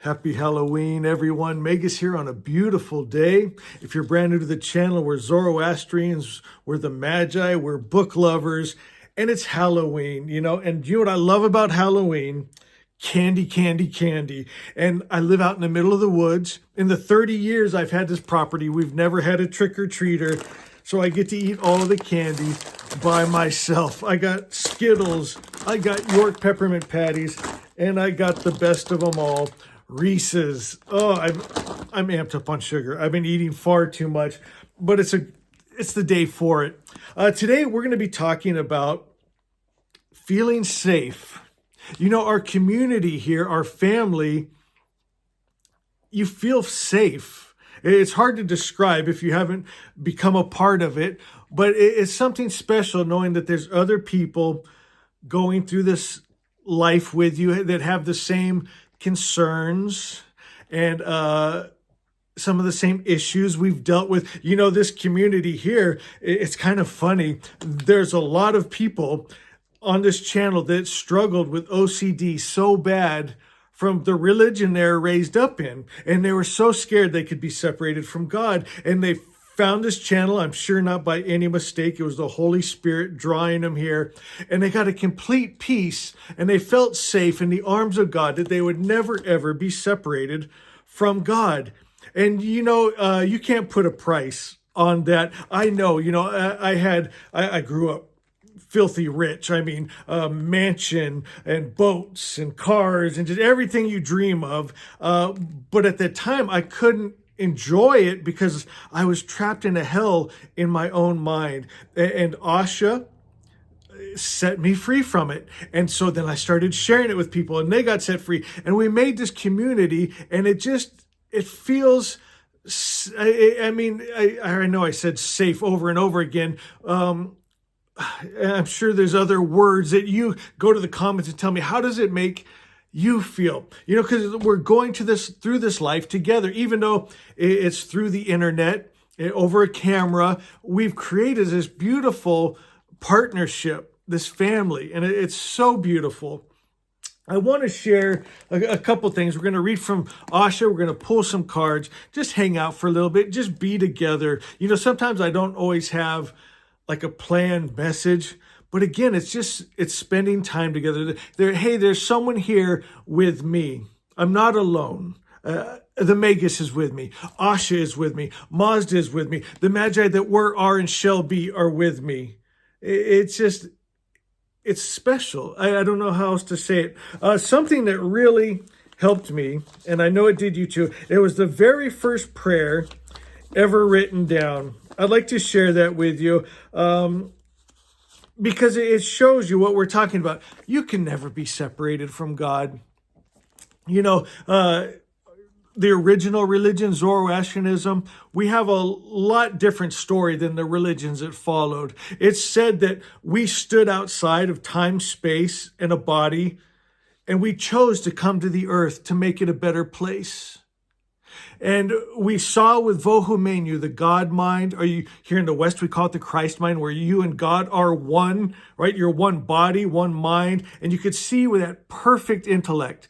Happy Halloween, everyone. Megas here on a beautiful day. If you're brand new to the channel, we're Zoroastrians, we're the Magi, we're book lovers, and it's Halloween, And you know what I love about Halloween? Candy, candy, candy. And I live out in the middle of the woods. In the 30 years I've had this property, we've never had a trick-or-treater. So I get to eat all the candy by myself. I got Skittles, I got York peppermint patties, and I got the best of them all, Reese's. Oh, I'm amped up on sugar. I've been eating far too much, but it's the day for it. Today we're going to be talking about feeling safe. Our community here, our family, you feel safe. It's hard to describe if you haven't become a part of it, but it's something special knowing that there's other people going through this life with you that have the same concerns and some of the same issues we've dealt with. This community here, it's kind of funny. There's a lot of people on this channel that struggled with OCD so bad from the religion they were raised up in. And they were so scared they could be separated from God. And they found this channel, I'm sure not by any mistake. It was the Holy Spirit drawing them here. And they got a complete peace. And they felt safe in the arms of God, that they would never, ever be separated from God. And, you can't put a price on that. I know, I grew up filthy rich. I mean, mansion and boats and cars and just everything you dream of. But at the time, I couldn't enjoy it because I was trapped in a hell in my own mind. And Asha set me free from it. And so then I started sharing it with people and they got set free. And we made this community, and it feels, I know I said safe over and over again. I'm sure there's other words that you go to the comments and tell me, how does it make you feel? Because we're going through this life together, even though it's through the internet, over a camera. We've created this beautiful partnership, this family, and it's so beautiful. I want to share a couple things. We're going to read from Asha. We're going to pull some cards, just hang out for a little bit, just be together. Sometimes I don't always have like a planned message, but again, it's spending time together. There's someone here with me. I'm not alone. The Magus is with me. Asha is with me. Mazda is with me. The Magi that were, are, and shall be are with me. It's special. I don't know how else to say it. Something that really helped me, and I know it did you too, it was the very first prayer ever written down. I'd like to share that with you because it shows you what we're talking about. You can never be separated from God. The original religion, Zoroastrianism, we have a lot different story than the religions that followed. It's said that we stood outside of time, space, and a body, and we chose to come to the earth to make it a better place. And we saw with Vohu-Menu, the God mind, or here in the West, we call it the Christ mind, where you and God are one, right? You're one body, one mind. And you could see with that perfect intellect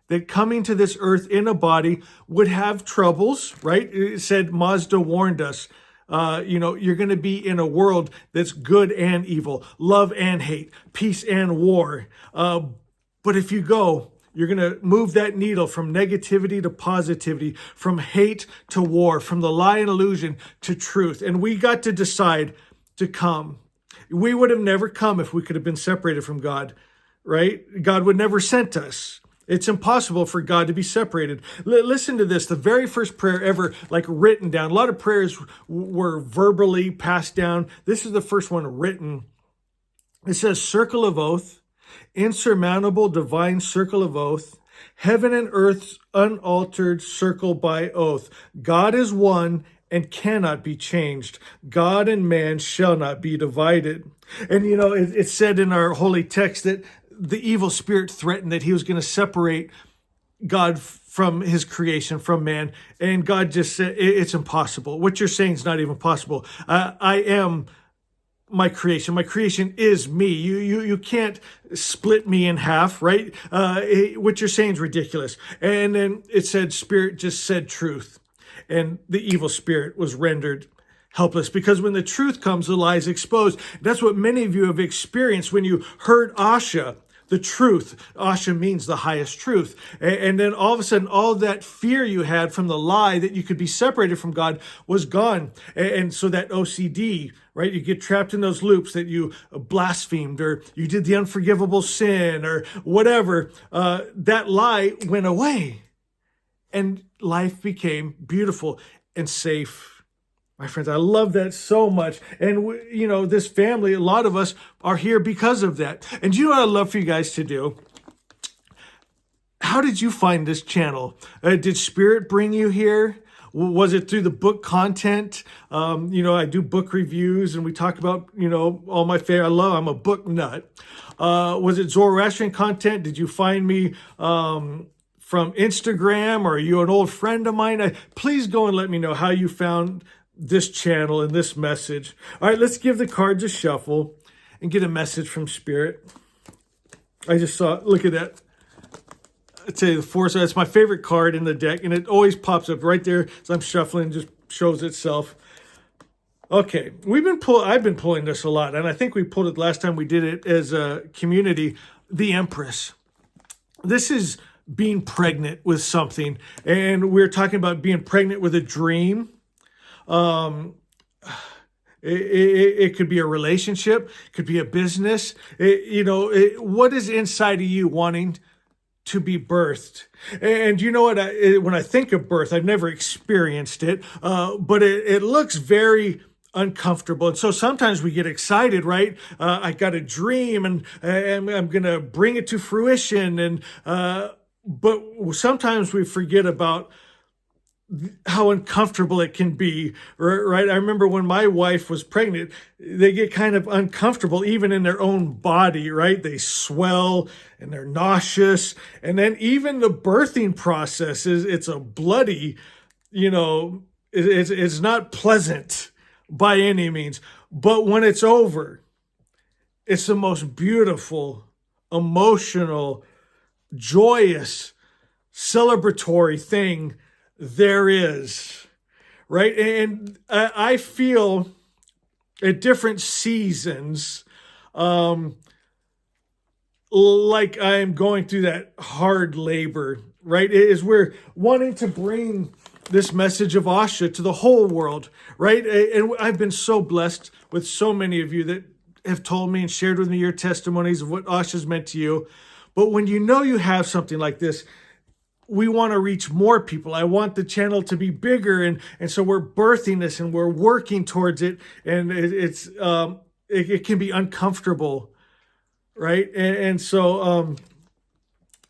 that coming to this earth in a body would have troubles, right? It said, Mazda warned us, you're going to be in a world that's good and evil, love and hate, peace and war. But if you go, you're going to move that needle from negativity to positivity, from hate to war, from the lie and illusion to truth. And we got to decide to come. We would have never come if we could have been separated from God, right? God would never sent us. It's impossible for God to be separated. Listen to this. The very first prayer ever, written down. A lot of prayers were verbally passed down. This is the first one written. It says, circle of oath. Insurmountable divine circle of oath, heaven and earth's unaltered circle by oath. God is one and cannot be changed. God and man shall not be divided. And it's said in our holy text that the evil spirit threatened that he was going to separate God from his creation, from man. And God just said, it's impossible. What you're saying is not even possible. I am my creation. My creation is me. You can't split me in half, right? What you're saying is ridiculous. And then it said spirit just said truth, and the evil spirit was rendered helpless, because when the truth comes, the lie is exposed. That's what many of you have experienced when you heard Asha, the truth. Asha means the highest truth. And then all of a sudden, all that fear you had from the lie that you could be separated from God was gone. And so that OCD, right? You get trapped in those loops that you blasphemed, or you did the unforgivable sin, or whatever. That lie went away, and life became beautiful and safe. My friends, I love that so much. And, this family, a lot of us are here because of that. And do you know what I'd love for you guys to do? How did you find this channel? Did Spirit bring you here? Was it through the book content? I do book reviews, and we talk about, all my favorite. I'm a book nut. Was it Zoroastrian content? Did you find me from Instagram, or are you an old friend of mine? Please go and let me know how you found this channel and this message. All right, let's give the cards a shuffle and get a message from Spirit. I just saw, look at that. I'd say the Force. It's my favorite card in the deck, and it always pops up right there as I'm shuffling, just shows itself. Okay, I've been pulling this a lot, and I think we pulled it last time we did it as a community. The Empress. This is being pregnant with something, and we're talking about being pregnant with a dream. It could be a relationship, could be a business. What is inside of you wanting to be birthed? And you know what? When I think of birth, I've never experienced it, but it looks very uncomfortable. And so sometimes we get excited, right? I got a dream, and I'm going to bring it to fruition. But sometimes we forget about how uncomfortable it can be, right? I remember when my wife was pregnant, they get kind of uncomfortable even in their own body, right? They swell and they're nauseous. And then even the birthing process it's a bloody, it's not pleasant by any means. But when it's over, it's the most beautiful, emotional, joyous, celebratory thing there is, right? And I feel at different seasons like I'm going through that hard labor, right? As we're wanting to bring this message of Asha to the whole world, right? And I've been so blessed with so many of you that have told me and shared with me your testimonies of what Asha's meant to you. But when you have something like this, we want to reach more people. I want the channel to be bigger. And so we're birthing this, and we're working towards it. And it can be uncomfortable, right? And so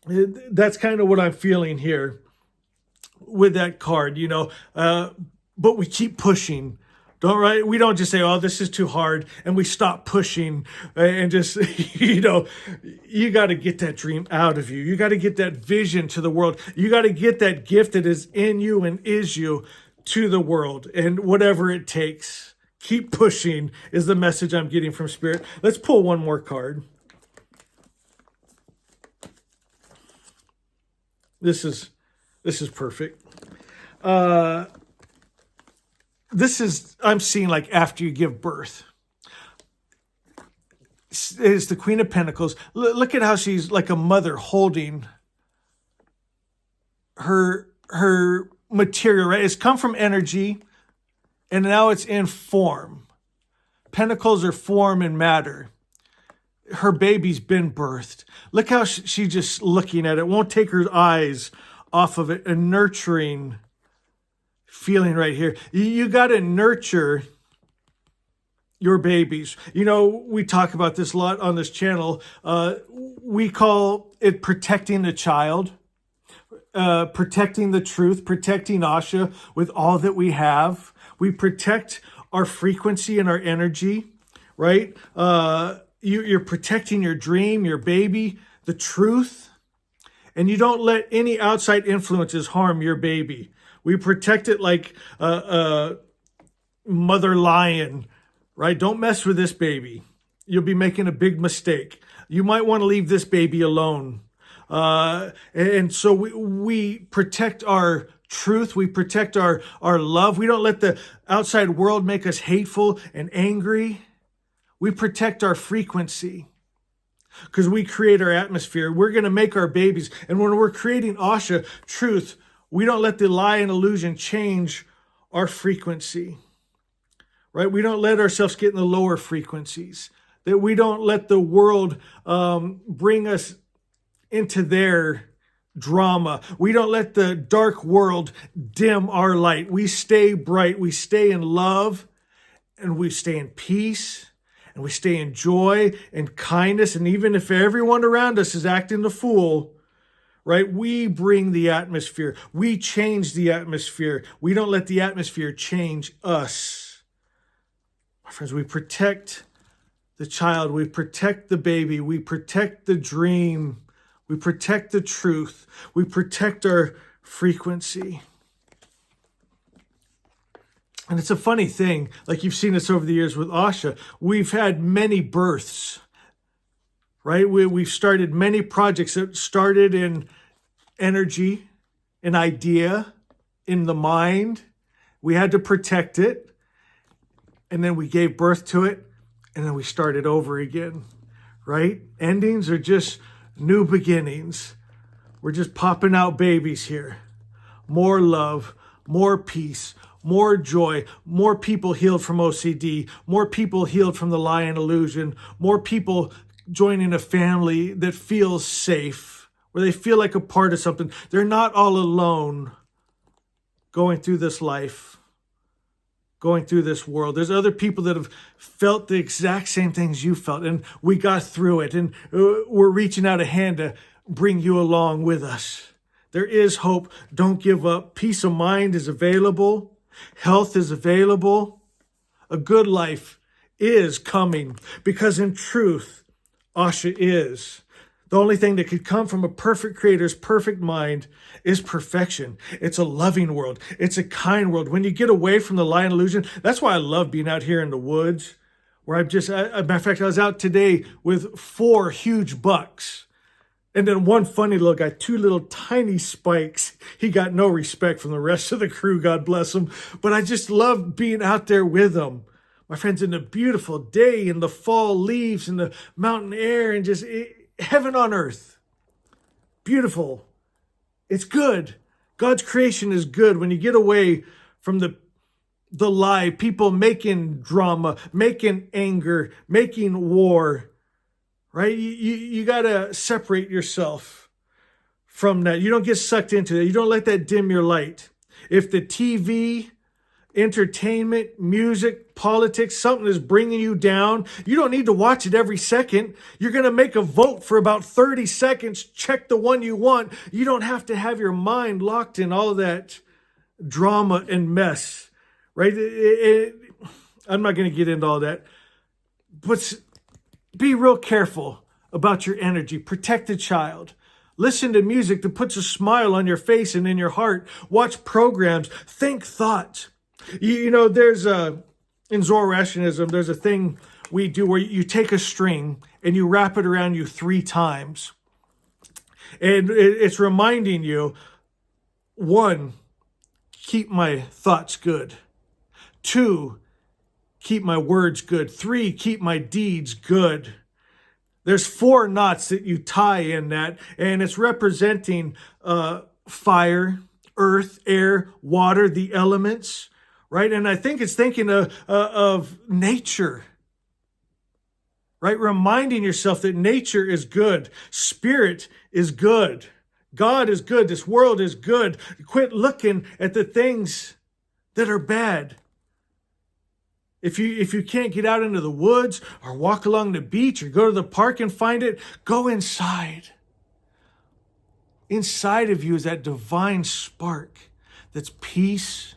that's kind of what I'm feeling here with that card, but we keep pushing. We don't just say, oh, this is too hard, and we stop pushing and just, you got to get that dream out of you. You got to get that vision to the world. You got to get that gift that is in you and is you to the world, and whatever it takes. Keep pushing is the message I'm getting from Spirit. Let's pull one more card. This is perfect. I'm seeing like after you give birth. It's the Queen of Pentacles. Look at how she's like a mother holding her material, right? It's come from energy, and now it's in form. Pentacles are form and matter. Her baby's been birthed. Look how she's just looking at it. Won't take her eyes off of it. A nurturing feeling right here. You got to nurture your babies. We talk about this a lot on this channel. We call it protecting the child, protecting the truth, protecting Asha with all that we have. We protect our frequency and our energy, right? You're protecting your dream, your baby, the truth, and you don't let any outside influences harm your baby. We protect it like a mother lion right? Don't mess with this baby. You'll be making a big mistake. You might want to leave this baby alone. And so we protect our truth. We protect our love. We don't let the outside world make us hateful and angry. We protect our frequency because we create our atmosphere. We're going to make our babies. And when we're creating Asha, truth, we don't let the lie and illusion change our frequency, right? We don't let ourselves get in the lower frequencies. That we don't let the world bring us into their drama. We don't let the dark world dim our light. We stay bright. We stay in love, and we stay in peace, and we stay in joy and kindness. And even if everyone around us is acting the fool, right? We bring the atmosphere. We change the atmosphere. We don't let the atmosphere change us. My friends, we protect the child. We protect the baby. We protect the dream. We protect the truth. We protect our frequency. And it's a funny thing, like you've seen us over the years with Asha. We've had many births, right? We've started many projects that started in energy, an idea, in the mind. We had to protect it. And then we gave birth to it. And then we started over again, right? Endings are just new beginnings. We're just popping out babies here. More love, more peace, more joy, more people healed from OCD, more people healed from the lie and illusion, more people joining a family that feels safe, where they feel like a part of something. They're not all alone going through this life, going through this world. There's other people that have felt the exact same things you felt, and we got through it, and we're reaching out a hand to bring you along with us. There is hope. Don't give up. Peace of mind is available. Health is available. A good life is coming, because in truth, Asha is. The only thing that could come from a perfect creator's perfect mind is perfection. It's a loving world. It's a kind world. When you get away from the lie and illusion, that's why I love being out here in the woods, where matter of fact, I was out today with 4 huge bucks. And then one funny little guy, 2 little tiny spikes. He got no respect from the rest of the crew, God bless him. But I just love being out there with them. My friends, in a beautiful day, in the fall leaves, in the mountain air, and just heaven on earth. Beautiful. It's good. God's creation is good. When you get away from the lie, people making drama, making anger, making war, right? You got to separate yourself from that. You don't get sucked into that. You don't let that dim your light. If the TV, entertainment, music, politics, something is bringing you down, you don't need to watch it every second. You're going to make a vote for about 30 seconds. Check the one you want. You don't have to have your mind locked in all of that drama and mess, right? I'm not going to get into all that. But be real careful about your energy. Protect the child. Listen to music that puts a smile on your face and in your heart. Watch programs. Think thoughts. You know, in Zoroastrianism, there's a thing we do where you take a string and you wrap it around you 3 times. And it's reminding you, 1, keep my thoughts good. 2, keep my words good. 3, keep my deeds good. There's 4 knots that you tie in that, and it's representing fire, earth, air, water, the elements, right? And I think it's thinking of nature, right? Reminding yourself that nature is good. Spirit is good. God is good. This world is good. Quit looking at the things that are bad. If you can't get out into the woods or walk along the beach or go to the park and find it, go inside. Inside of you is that divine spark that's peace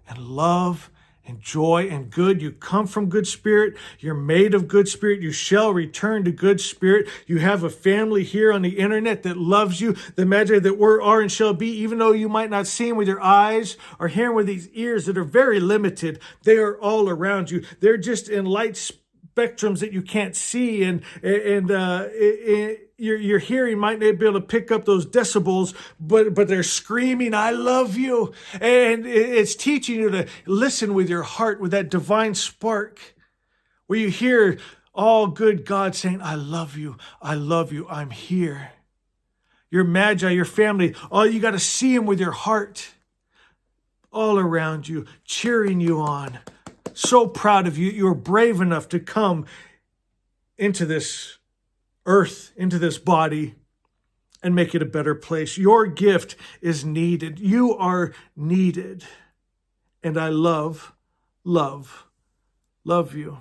and love and joy and good. You come from good spirit. You're made of good spirit. You shall return to good spirit. You have a family here on the internet that loves you. The Magi that were, are, and shall be, even though you might not see them with your eyes or hear them with these ears that are very limited, they are all around you. They're just in light spectrums that you can't see, and your hearing might not be able to pick up those decibels, but they're screaming, "I love you," and it's teaching you to listen with your heart, with that divine spark, where you hear all good God saying, "I love you, I love you, I'm here." Your Magi, your family, all you got to see them with your heart, all around you, cheering you on. So proud of you. You're brave enough to come into this earth, into this body, and make it a better place. Your gift is needed. You are needed. And I love you.